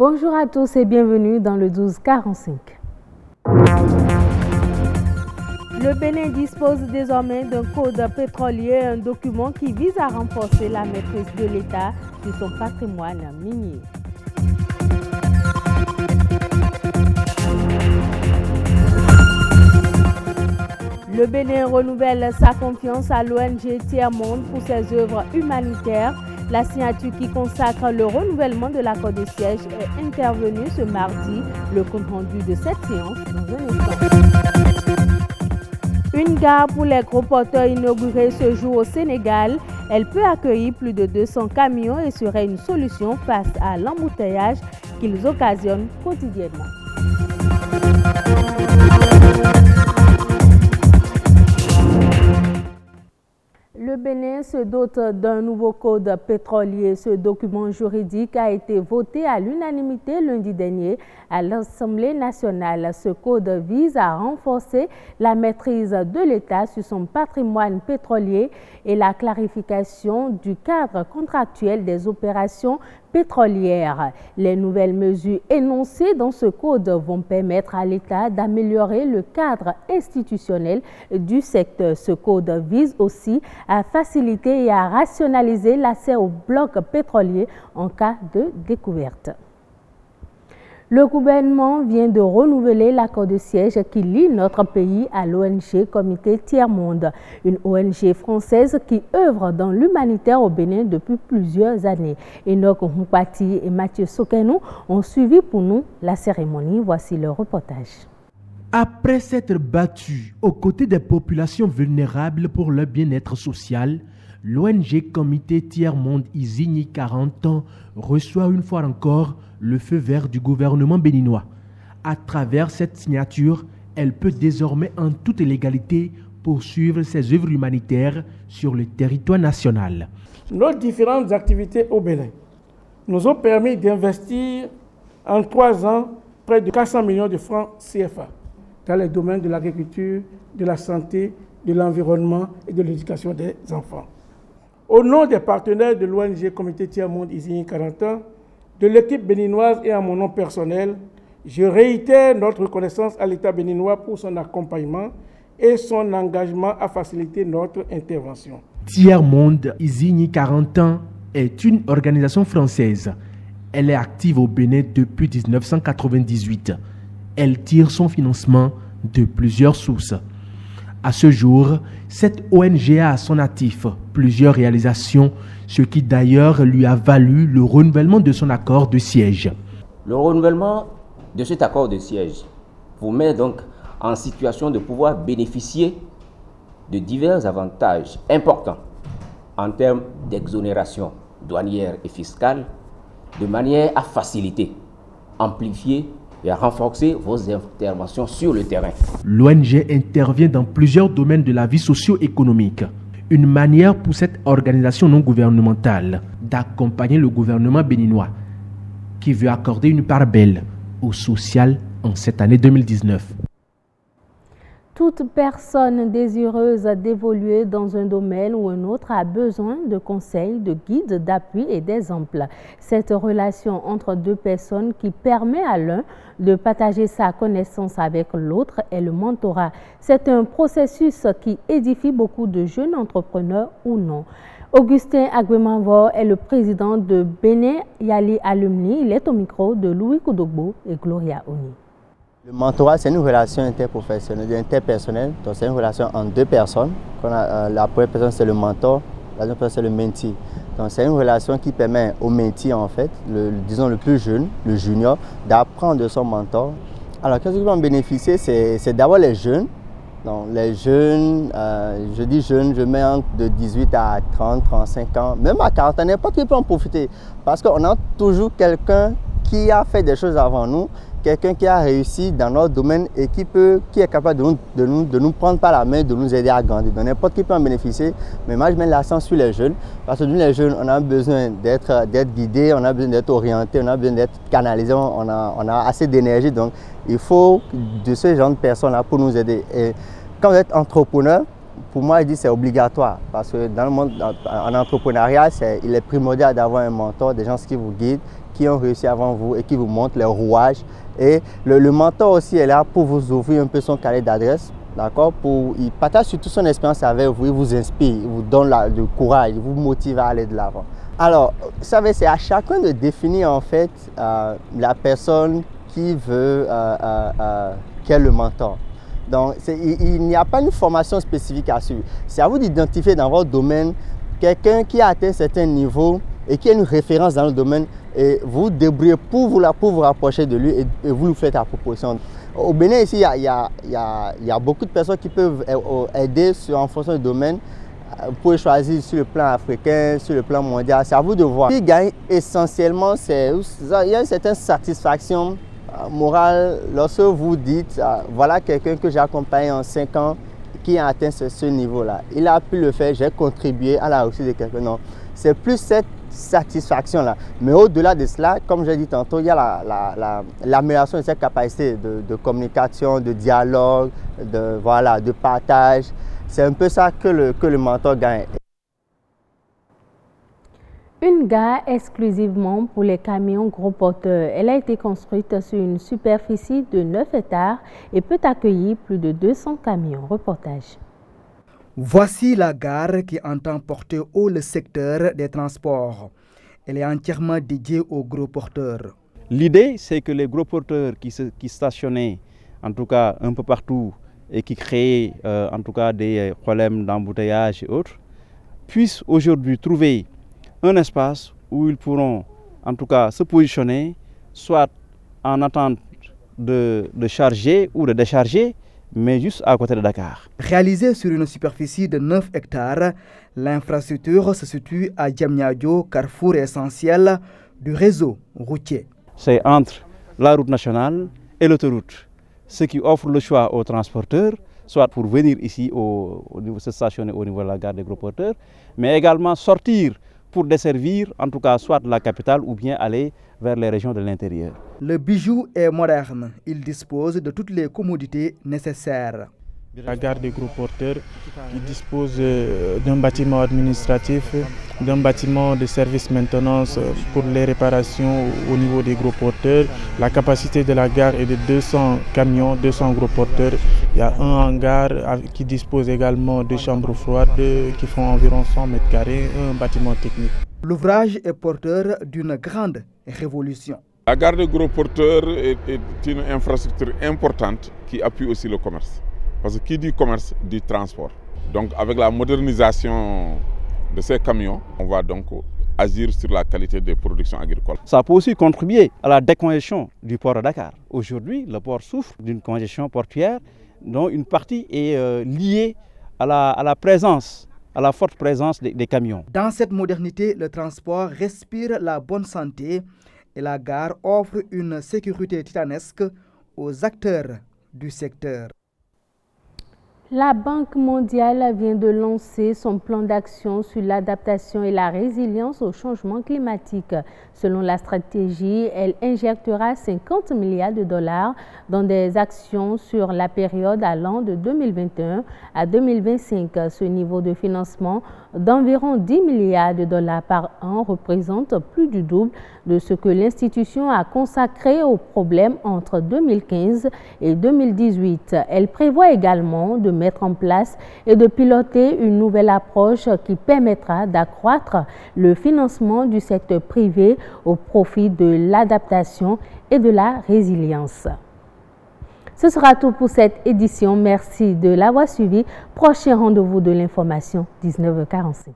Bonjour à tous et bienvenue dans le 1245. Le Bénin dispose désormais d'un code pétrolier, un document qui vise à renforcer la maîtrise de l'État sur son patrimoine minier. Le Bénin renouvelle sa confiance à l'ONG Tiers-Monde pour ses œuvres humanitaires. La signature qui consacre le renouvellement de l'accord de siège est intervenue ce mardi. Le compte rendu de cette séance dans un instant. Une gare pour les gros porteurs inaugurée ce jour au Sénégal. Elle peut accueillir plus de 200 camions et serait une solution face à l'embouteillage qu'ils occasionnent quotidiennement. Le Bénin se dote d'un nouveau code pétrolier. Ce document juridique a été voté à l'unanimité lundi dernier à l'Assemblée nationale. Ce code vise à renforcer la maîtrise de l'État sur son patrimoine pétrolier et la clarification du cadre contractuel des opérations pétrolières. Les nouvelles mesures énoncées dans ce code vont permettre à l'État d'améliorer le cadre institutionnel du secteur. Ce code vise aussi à faciliter et à rationaliser l'accès aux blocs pétroliers en cas de découverte. Le gouvernement vient de renouveler l'accord de siège qui lie notre pays à l'ONG Comité Tiers-Monde, une ONG française qui œuvre dans l'humanitaire au Bénin depuis plusieurs années. Enoch Humpati et Mathieu Sokenou ont suivi pour nous la cérémonie. Voici le reportage. Après s'être battu aux côtés des populations vulnérables pour leur bien-être social, l'ONG Comité Tiers-Monde Isigny 40 ans reçoit une fois encore le feu vert du gouvernement béninois. À travers cette signature, elle peut désormais en toute légalité poursuivre ses œuvres humanitaires sur le territoire national. Nos différentes activités au Bénin nous ont permis d'investir en 3 ans près de 400 millions de francs CFA dans les domaines de l'agriculture, de la santé, de l'environnement et de l'éducation des enfants. Au nom des partenaires de l'ONG Comité Tiers-Monde Isigny 40 ans, de l'équipe béninoise et à mon nom personnel, je réitère notre reconnaissance à l'État béninois pour son accompagnement et son engagement à faciliter notre intervention. Tiers-Monde Isigny 40 ans est une organisation française. Elle est active au Bénin depuis 1998. Elle tire son financement de plusieurs sources. À ce jour, cette ONG a à son actif plusieurs réalisations, ce qui d'ailleurs lui a valu le renouvellement de son accord de siège. Le renouvellement de cet accord de siège vous met donc en situation de pouvoir bénéficier de divers avantages importants en termes d'exonération douanière et fiscale, de manière à faciliter, amplifier et à renforcer vos interventions sur le terrain. L'ONG intervient dans plusieurs domaines de la vie socio-économique. Une manière pour cette organisation non gouvernementale d'accompagner le gouvernement béninois qui veut accorder une part belle au social en cette année 2019. Toute personne désireuse d'évoluer dans un domaine ou un autre a besoin de conseils, de guides, d'appui et d'exemples. Cette relation entre deux personnes qui permet à l'un de partager sa connaissance avec l'autre est le mentorat. C'est un processus qui édifie beaucoup de jeunes entrepreneurs ou non. Augustin Agbemanvor est le président de Bénin Yali Alumni. Il est au micro de Louis Koudogbo et Gloria Oni. Le mentorat, c'est une relation interprofessionnelle, interpersonnelle. Donc, c'est une relation entre deux personnes. La première personne, c'est le mentor, la deuxième personne, c'est le mentee. Donc, c'est une relation qui permet au mentee, en fait, disons le plus jeune, le junior, d'apprendre de son mentor. Alors, qu'est-ce qui va en bénéficier? C'est d'abord les jeunes. Donc, les jeunes, je dis jeunes, je mets de 18 à 30, 35 ans, même à 40 ans, n'importe qui peut en profiter. Parce qu'on a toujours quelqu'un qui a fait des choses avant nous, quelqu'un qui a réussi dans notre domaine et qui est capable de nous prendre par la main, de nous aider à grandir. Donc n'importe qui peut en bénéficier, mais moi je mets l'accent sur les jeunes, parce que nous les jeunes, on a besoin d'être guidés, on a besoin d'être orientés, on a besoin d'être canalisés, on a assez d'énergie, donc il faut de ce genre de personnes-là pour nous aider. Et quand vous êtes entrepreneur, pour moi, je dis c'est obligatoire parce que dans le monde, en entrepreneuriat, il est primordial d'avoir un mentor, des gens qui vous guident, qui ont réussi avant vous et qui vous montrent les rouages. Et le mentor aussi est là pour vous ouvrir un peu son carnet d'adresse, d'accord? Il partage surtout son expérience avec vous, il vous inspire, il vous donne du courage, il vous motive à aller de l'avant. Alors, vous savez, c'est à chacun de définir en fait la personne qui veut, qui est le mentor. Donc, il n'y a pas une formation spécifique à suivre. C'est à vous d'identifier dans votre domaine quelqu'un qui a atteint un certain niveau et qui a une référence dans le domaine et vous débrouillez pour vous rapprocher de lui et vous lui faites la proposition. Au Bénin, ici, il y a beaucoup de personnes qui peuvent aider en fonction du domaine. Vous pouvez choisir sur le plan africain, sur le plan mondial, c'est à vous de voir. Ce qui gagne essentiellement, il y a une certaine satisfaction morale lorsque vous dites, voilà quelqu'un que j'ai accompagné en 5 ans qui a atteint ce niveau-là. Il a pu le faire, j'ai contribué à la réussite de quelqu'un. Non, c'est plus cette satisfaction-là. Mais au-delà de cela, comme j'ai dit tantôt, il y a l'amélioration de cette capacité de communication, de dialogue, de partage. C'est un peu ça que le mentor gagne. Une gare exclusivement pour les camions gros porteurs. Elle a été construite sur une superficie de 9 hectares et peut accueillir plus de 200 camions. Reportage. Voici la gare qui entend porter haut le secteur des transports. Elle est entièrement dédiée aux gros porteurs. L'idée, c'est que les gros porteurs qui stationnaient, en tout cas un peu partout, et qui créaient en tout cas des problèmes d'embouteillage et autres, puissent aujourd'hui trouver un espace où ils pourront en tout cas se positionner, soit en attente de charger ou de décharger, mais juste à côté de Dakar. Réalisée sur une superficie de 9 hectares, l'infrastructure se situe à Diamniadio, carrefour essentiel du réseau routier. C'est entre la route nationale et l'autoroute, ce qui offre le choix aux transporteurs, soit pour venir ici se stationner au niveau de la gare des gros porteurs, mais également sortir pour desservir en tout cas soit la capitale ou bien aller vers les régions de l'intérieur. Le bijou est moderne, il dispose de toutes les commodités nécessaires. La gare des gros porteurs qui dispose d'un bâtiment administratif, d'un bâtiment de service maintenance pour les réparations au niveau des gros porteurs. La capacité de la gare est de 200 camions, 200 gros porteurs. Il y a un hangar qui dispose également de chambres froides qui font environ 100 mètres carrés, un bâtiment technique. L'ouvrage est porteur d'une grande révolution. La gare des gros porteurs est une infrastructure importante qui appuie aussi le commerce. Parce que qui dit commerce dit transport. Donc avec la modernisation de ces camions, on va donc agir sur la qualité des productions agricoles. Ça peut aussi contribuer à la décongestion du port de Dakar. Aujourd'hui, le port souffre d'une congestion portuaire dont une partie est liée à la présence, à la forte présence des camions. Dans cette modernité, le transport respire la bonne santé et la gare offre une sécurité titanesque aux acteurs du secteur. La Banque mondiale vient de lancer son plan d'action sur l'adaptation et la résilience au changement climatique. Selon la stratégie, elle injectera 50 milliards de dollars dans des actions sur la période allant de 2021 à 2025. Ce niveau de financement d'environ 10 milliards de dollars par an représente plus du double de ce que l'institution a consacré aux problèmes entre 2015 et 2018. Elle prévoit également de mettre en place et de piloter une nouvelle approche qui permettra d'accroître le financement du secteur privé au profit de l'adaptation et de la résilience. Ce sera tout pour cette édition. Merci de l'avoir suivi. Prochain rendez-vous de l'information, 19h45.